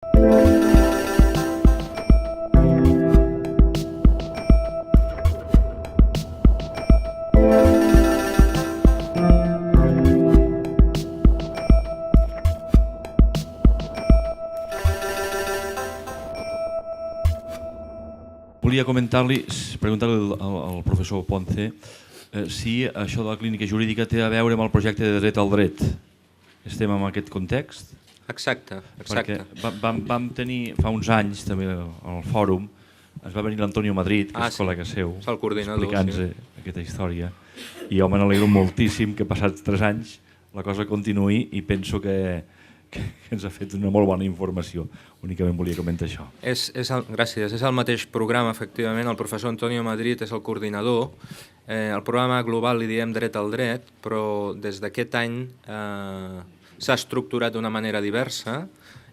Volia preguntar-li al professor Ponce si això de la clínica jurídica té a veure amb el projecte de dret al dret. Estem en aquest context? Exacte. Perquè vam tenir fa uns anys també al fòrum, ens va venir l'Antonio Madrid, que és col·lega seu, explicant-nos aquesta història. I jo me n'alegro moltíssim que passats 3 anys la cosa continuï i penso que ens ha fet una molt bona informació. Únicament volia comentar això. Gràcies. És el mateix programa, efectivament. El professor Antonio Madrid és el coordinador. El programa global li diem dret al dret, però des d'aquest any s'ha estructurat d'una manera diversa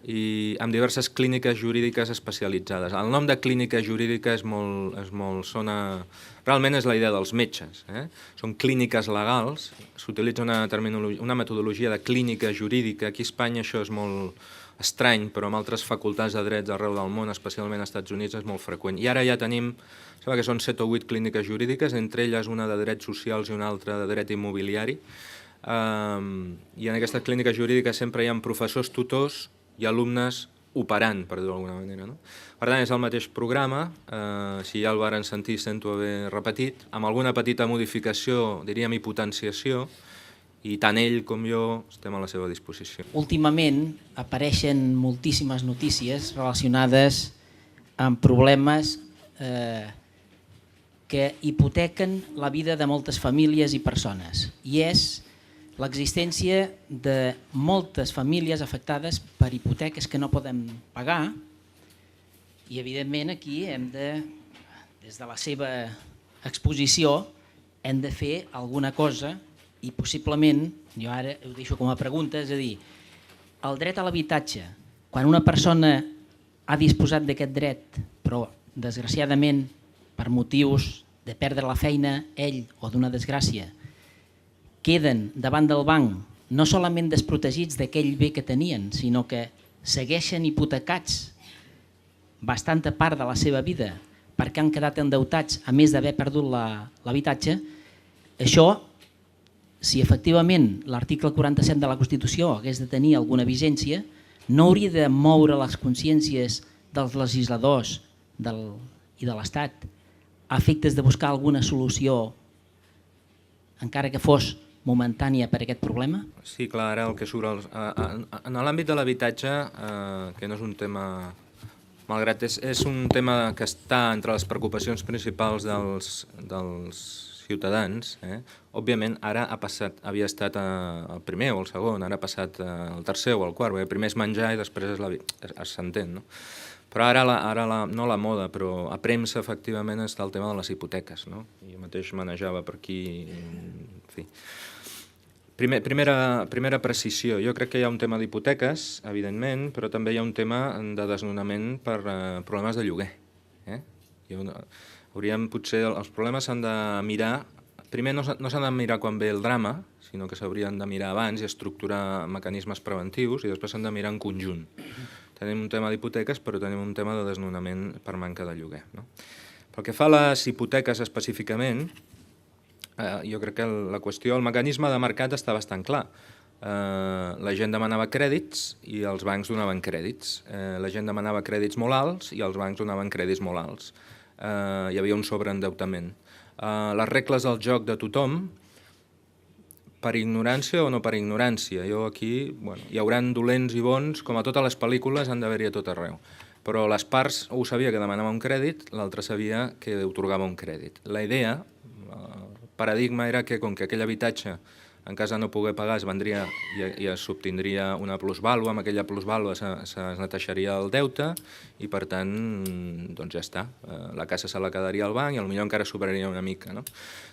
i amb diverses clíniques jurídiques especialitzades. El nom de clínica jurídica sona... Realment és la idea dels metges. Són clíniques legals, s'utilitza una metodologia de clínica jurídica. Aquí a Espanya això és molt estrany, però en altres facultats de drets arreu del món, especialment als Estats Units, és molt freqüent. I ara ja tenim, sembla que són 7 o 8 clíniques jurídiques, entre elles una de drets socials i una altra de dret immobiliari. I en aquestes clíniques jurídiques sempre hi ha professors, tutors i alumnes operant, per dir-ho d'alguna manera. Per tant, és el mateix programa, si ja el varen sentir, sento haver repetit, amb alguna petita modificació, diríem, i potenciació, i tant ell com jo estem a la seva disposició. Últimament apareixen moltíssimes notícies relacionades amb problemes que hipotequen la vida de moltes famílies i persones, i és l'existència de moltes famílies afectades per hipoteques que no poden pagar i, evidentment, aquí des de la seva exposició hem de fer alguna cosa i possiblement, jo ara ho deixo com a pregunta, és a dir, el dret a l'habitatge, quan una persona ha disposat d'aquest dret, però desgraciadament per motius de perdre la feina ell o d'una desgràcia, queden davant del banc no solament desprotegits d'aquell bé que tenien, sinó que segueixen hipotecats bastanta part de la seva vida perquè han quedat endeutats a més d'haver perdut l'habitatge. Això, si efectivament l'article 47 de la Constitució hagués de tenir alguna vigència, no hauria de moure les consciències dels legisladors i de l'Estat a efectes de buscar alguna solució, encara que fos momentània, per aquest problema? Sí, clar, ara el que surt... En l'àmbit de l'habitatge, que no és un tema... Malgrat és un tema que està entre les preocupacions principals dels ciutadans, òbbiament ara havia estat el primer o el segon, ara ha passat el tercer o el quart, perquè primer és menjar i després s'entén, no? Però ara no la moda, però a premsa efectivament està el tema de les hipoteques, no? Jo mateix manejava per aquí, en fi... Primera precisió, jo crec que hi ha un tema d'hipoteques, evidentment, però també hi ha un tema de desnonament per problemes de lloguer. Potser els problemes s'han de mirar, primer no s'han de mirar quan ve el drama, sinó que s'haurien de mirar abans i estructurar mecanismes preventius i després s'han de mirar en conjunt. Tenim un tema d'hipoteques, però tenim un tema de desnonament per manca de lloguer. Pel que fa a les hipoteques específicament, jo crec que la qüestió, el mecanisme de mercat està bastant clar. La gent demanava crèdits i els bancs donaven crèdits. La gent demanava crèdits molt alts i els bancs donaven crèdits molt alts. Hi havia un sobreendeutament. Les regles del joc de tothom, per ignorància o no per ignorància. Jo aquí, hi haurà dolents i bons, com a totes les pel·lícules han d'haver-hi a tot arreu. Però les parts, un sabia que demanava un crèdit, l'altre sabia que atorgava un crèdit. La idea, paradigma era que com que aquell habitatge en cas de no poder pagar es vendria i s'obtindria una plusvàlua, amb aquella plusvàlua es netejaria el deute i per tant doncs ja està, la casa se la quedaria al banc i potser encara sobraria una mica.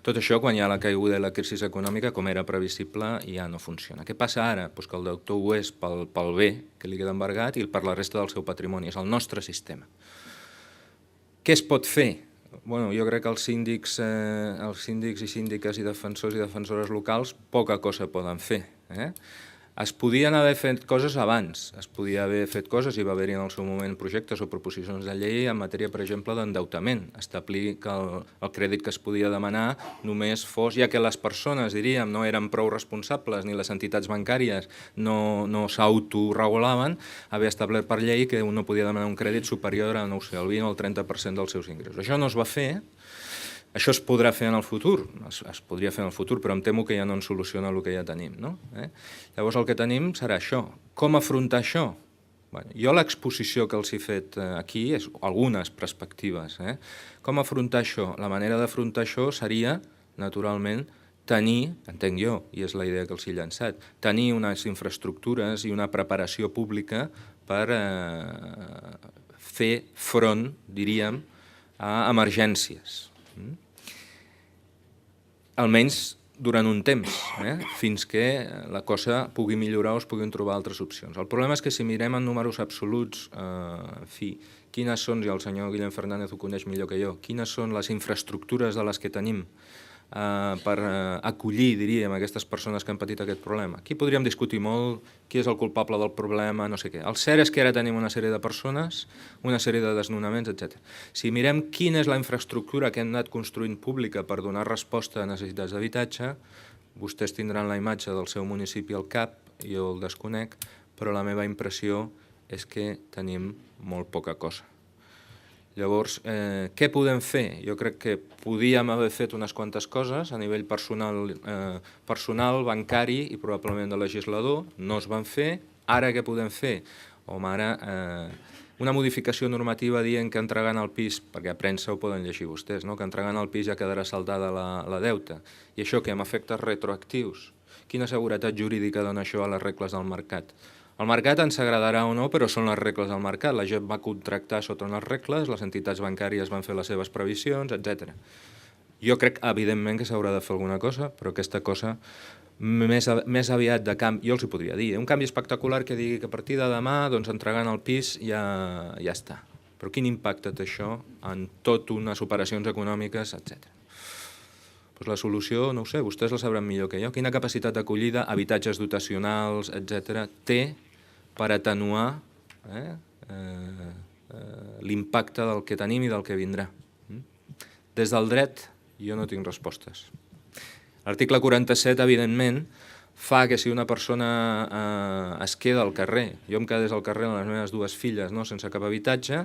Tot això quan hi ha la caiguda i la crisi econòmica, com era previsible, ja no funciona. Què passa ara? Que el deutor ho és pel bé que li queda embargat i per la resta del seu patrimoni, és el nostre sistema. Què es pot fer? Jo crec que els síndics i síndiques i defensors i defensores locals poca cosa poden fer. Es podien haver fet coses abans, es podia haver fet coses, i va haver-hi en el seu moment projectes o proposicions de llei en matèria, per exemple, d'endeutament, establir que el crèdit que es podia demanar només fos, ja que les persones, diríem, no eren prou responsables, ni les entitats bancàries no s'autoregulaven, haver establert per llei que un no podia demanar un crèdit superior a, no sé, el 20 o el 30% dels seus ingressos. Això no es va fer. Això es podrà fer en el futur, es podria fer en el futur, però em temo que ja no ens soluciona el que ja tenim. Llavors el que tenim serà això. Com afrontar això? Jo l'exposició que els he fet aquí és algunes perspectives. Com afrontar això? La manera d'afrontar això seria, naturalment, tenir, entenc jo, i és la idea que els he llançat, tenir unes infraestructures i una preparació pública per fer front, diríem, a emergències. Almenys durant un temps, fins que la cosa pugui millorar o es puguin trobar altres opcions. El problema és que si mirem en números absoluts, quines són, i el senyor Guillem Fernández ho coneix millor que jo, quines són les infraestructures de les que tenim per acollir, diríem, aquestes persones que han patit aquest problema. Aquí podríem discutir molt qui és el culpable del problema, no sé què. El cert és que ara tenim una sèrie de persones, una sèrie de desnonaments, etc. Si mirem quina és la infraestructura que hem anat construint pública per donar resposta a necessitats d'habitatge, vostès tindran la imatge del seu municipi al cap, jo el desconec, però la meva impressió és que tenim molt poca cosa. Llavors, què podem fer? Jo crec que podíem haver fet unes quantes coses a nivell personal, bancari i probablement de legislador, no es van fer. Ara què podem fer? Home, ara una modificació normativa dient que entregant el pis, perquè a premsa ho poden llegir vostès, que entregant el pis ja quedarà saldada la deuta. I això què? Amb efectes retroactius. Quina seguretat jurídica dona això a les regles del mercat? El mercat ens agradarà o no, però són les regles del mercat. La gent va contractar sota unes regles, les entitats bancàries van fer les seves previsions, etc. Jo crec, evidentment, que s'haurà de fer alguna cosa, però aquesta cosa més aviat de canvi, jo els hi podria dir, un canvi espectacular que digui que a partir de demà, doncs, entregant el pis ja està. Però quin impacte té això en tot unes operacions econòmiques, etc. Doncs la solució, no ho sé, vostès la sabran millor que jo. Quina capacitat d'acollida, habitatges dotacionals, etc., té per atenuar l'impacte del que tenim i del que vindrà. Des del dret, jo no tinc respostes. L'article 47, evidentment, fa que si una persona es queda al carrer, jo em quedés al carrer amb les meves dues filles sense cap habitatge,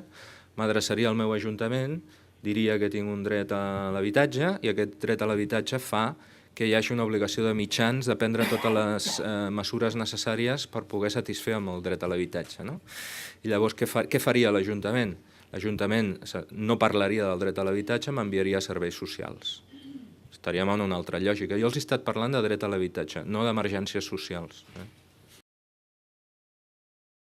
m'adreçaria al meu ajuntament, diria que tinc un dret a l'habitatge i aquest dret a l'habitatge fa que hi hagi una obligació de mitjans de prendre totes les mesures necessàries per poder satisfer amb el dret a l'habitatge. I llavors què faria l'Ajuntament? L'Ajuntament no parlaria del dret a l'habitatge, m'enviaria a serveis socials. Estaríem en una altra lògica. Jo els he estat parlant de dret a l'habitatge, no d'emergències socials.